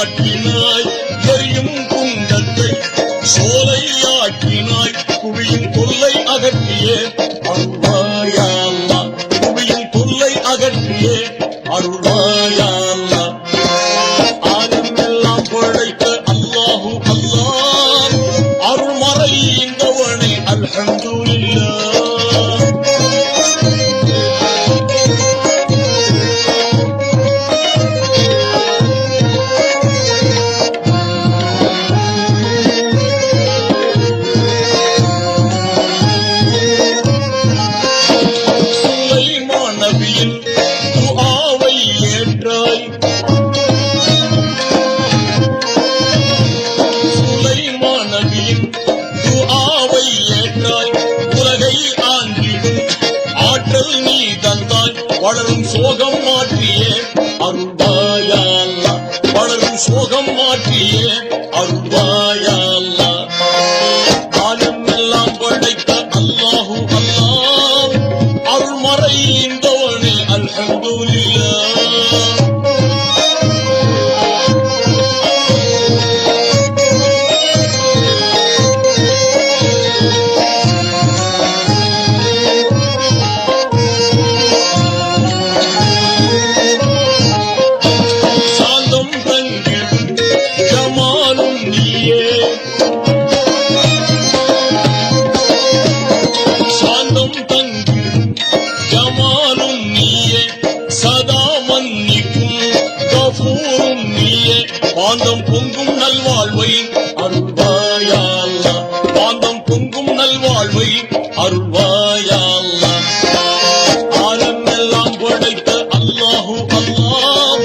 ஆக்கினாய் எரியும் குண்டத்தை சோலையாக்கினாய் புவியின் தொல்லை அகற்றியே அருள்வாயா அல்லாஹ் புவியின் தொல்லை அகற்றியே அருள்வாயா அல்லாஹ் ஆலம் எல்லாம் படைத்த அல்லாஹு அல்லாஹ் அருள்மறை இந்தவனே அல்ஹம்துலில்லாஹ் வளரும் சோகம் மாற்றியே அருள்வாயா அல்லாஹ் வளரும் சோகம் மாற்றியே அருள்வாயா அல்லாஹ் ஆலம் எல்லாம் படைத்த அல்லாஹு அல்லாஹ் அருள்மறை இந்தவனே அல்ஹம்துலில்லாஹ் பாந்தம் பொங்கும் நல்வாழ்வை அருள்வாயா அல்லாஹ் பாந்தம் பொங்கும் நல்வாழ்வை அருள்வாயா அல்லாஹ் ஆலம் எல்லாம் படைத்த அல்லாஹு அல்லாஹ்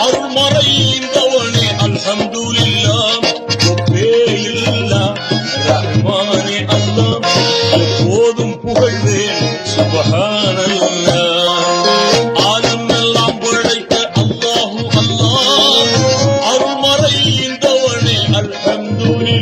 அருள்மறை இந்தவனே அல்ஹம்துலில்லாஹ் இல்லா ரஹ்மானே அல்லாஹ் எப்போதும் புகழ்வேன் சுப்ஹானல்லாஹ் ஆலம் எல்லாம் படைத்த அல்லாஹு அல்லாஹ் அருள்மறை இந்தவனே அல்ஹம்துலில்லாஹ்